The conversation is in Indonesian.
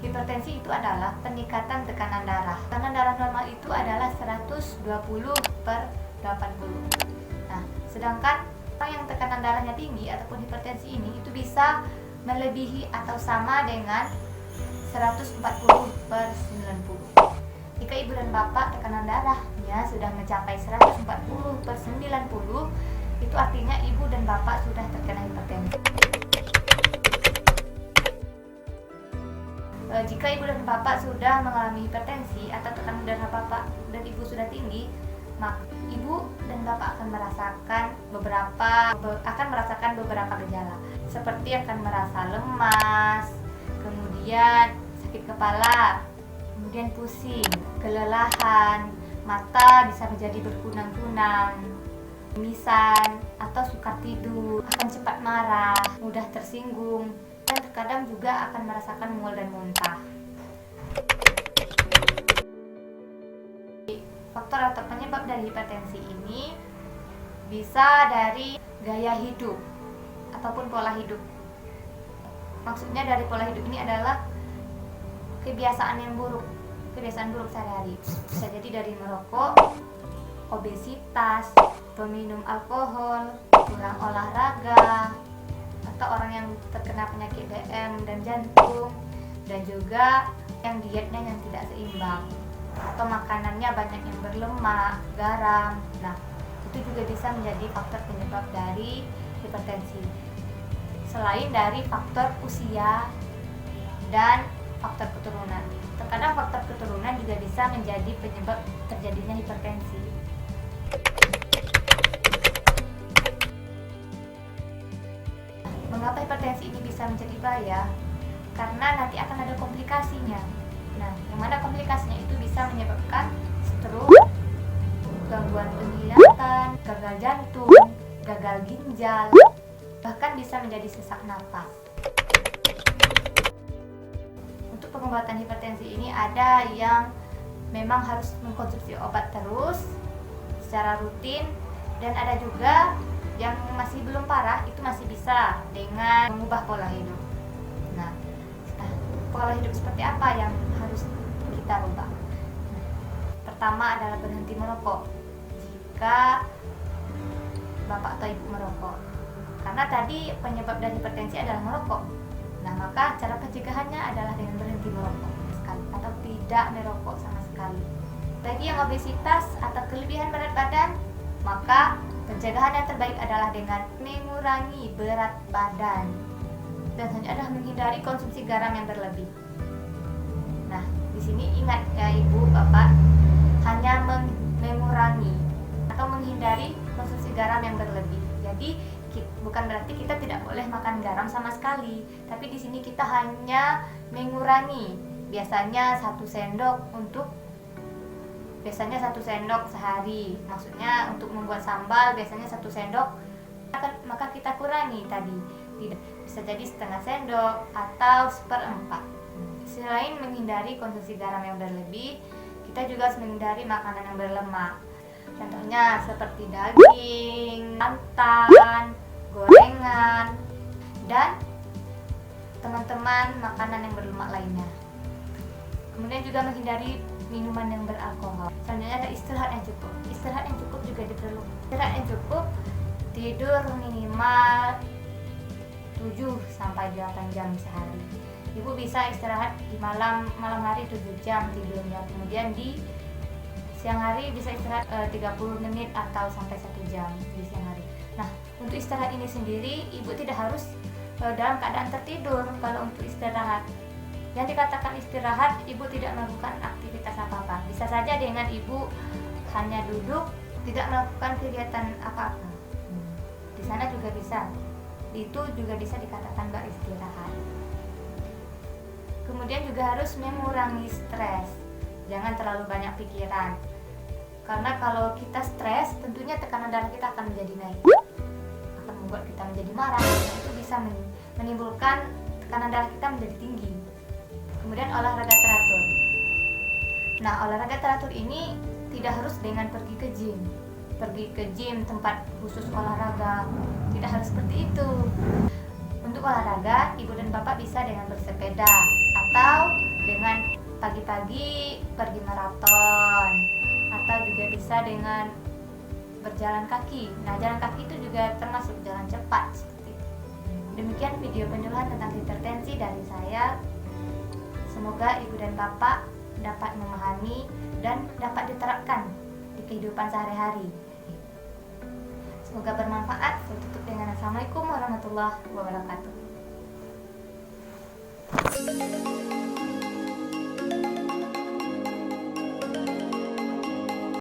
Hipertensi itu adalah peningkatan tekanan darah. Tekanan darah normal itu adalah 120/80. Nah, sedangkan orang yang tekanan darahnya tinggi ataupun hipertensi ini itu bisa melebihi atau sama dengan 140/90. Jika ibu dan bapak tekanan darahnya sudah mencapai 140/90, itu artinya ibu dan bapak sudah terkena hipertensi. Jika ibu dan bapak sudah mengalami hipertensi atau tekanan darah bapak dan ibu sudah tinggi, maka ibu dan bapak akan merasakan beberapa gejala, seperti akan merasa lemas, kemudian sakit kepala, kemudian pusing, kelelahan, mata bisa menjadi berkunang-kunang, mimisan atau sukar tidur, akan cepat marah, mudah tersinggung, dan terkadang juga akan merasakan mual dan muntah. Faktor atau penyebab dari hipertensi ini bisa dari gaya hidup ataupun pola hidup. Maksudnya dari pola hidup ini adalah kebiasaan buruk sehari-hari. Bisa jadi dari merokok, obesitas, peminum alkohol, kurang olahraga, atau orang yang terkena penyakit DM dan jantung, dan juga yang dietnya yang tidak seimbang, atau makanannya banyak yang berlemak, garam. Nah, itu juga bisa menjadi faktor penyebab dari hipertensi. Selain dari faktor usia dan faktor keturunan. Terkadang faktor keturunan juga bisa menjadi penyebab terjadinya hipertensi. Mengapa hipertensi ini bisa menjadi bahaya? Karena nanti akan ada komplikasinya. Nah, yang mana komplikasinya itu bisa menyebabkan stroke, gangguan penglihatan, gagal jantung, gagal ginjal, bahkan bisa menjadi sesak napas. Untuk pengobatan hipertensi ini ada yang memang harus mengkonsumsi obat terus secara rutin, dan ada juga yang masih belum parah, itu masih bisa dengan mengubah pola hidup. Nah, pola hidup seperti apa yang harus kita rubah? Pertama adalah berhenti merokok jika bapak atau ibu merokok, karena tadi penyebab dari hipertensi adalah merokok. Nah, maka cara pencegahannya adalah dengan berhenti merokok sekali atau tidak merokok sama sekali. Bagi yang obesitas atau kelebihan berat badan, maka pencegahan yang terbaik adalah dengan mengurangi berat badan dan selanjutnya adalah menghindari konsumsi garam yang berlebih. Nah, di sini ingat ya ibu, bapak, hanya mengurangi atau menghindari konsumsi garam yang berlebih. Jadi bukan berarti kita tidak boleh makan garam sama sekali, tapi di sini kita hanya mengurangi. Biasanya 1 sendok sehari. Maksudnya untuk membuat sambal biasanya 1 sendok, maka kita kurangi tadi. Bisa jadi setengah sendok atau 1/4. Selain menghindari konsumsi garam yang berlebih, kita juga harus menghindari makanan yang berlemak. Contohnya seperti daging, santan, gorengan, dan teman-teman makanan yang berlemak lainnya. Kemudian juga menghindari minuman yang beralkohol. Selanjutnya ada istirahat yang cukup. Istirahat yang cukup juga diperlukan. Istirahat yang cukup, tidur minimal 7-8 jam sehari. Ibu bisa istirahat di malam hari 7 jam tidurnya. Kemudian di siang hari bisa istirahat 30 menit atau sampai 1 jam di siang hari. Nah, untuk istirahat ini sendiri ibu tidak harus dalam keadaan tertidur. Kalau untuk istirahat, yang dikatakan istirahat, ibu tidak melakukan aktivitas apa-apa. Bisa saja dengan ibu hanya duduk, tidak melakukan kegiatan apa-apa. Di sana juga bisa. Itu juga bisa dikatakan beristirahat. Kemudian juga harus mengurangi stres. Jangan terlalu banyak pikiran. Karena kalau kita stres, tentunya tekanan darah kita akan menjadi naik. Akan membuat kita menjadi marah. Itu bisa menimbulkan tekanan darah kita menjadi tinggi. Kemudian olahraga teratur. Nah, olahraga teratur ini tidak harus dengan pergi ke gym tempat khusus olahraga. Tidak harus seperti itu. Untuk olahraga, ibu dan bapak bisa dengan bersepeda atau dengan pagi-pagi pergi maraton, atau juga bisa dengan berjalan kaki. Nah, jalan kaki itu juga termasuk jalan cepat seperti itu. Demikian video penyuluhan tentang hipertensi dari saya. Semoga ibu dan bapak dapat memahami dan dapat diterapkan di kehidupan sehari-hari. Semoga bermanfaat. Saya tutup dengan Assalamualaikum warahmatullahi wabarakatuh.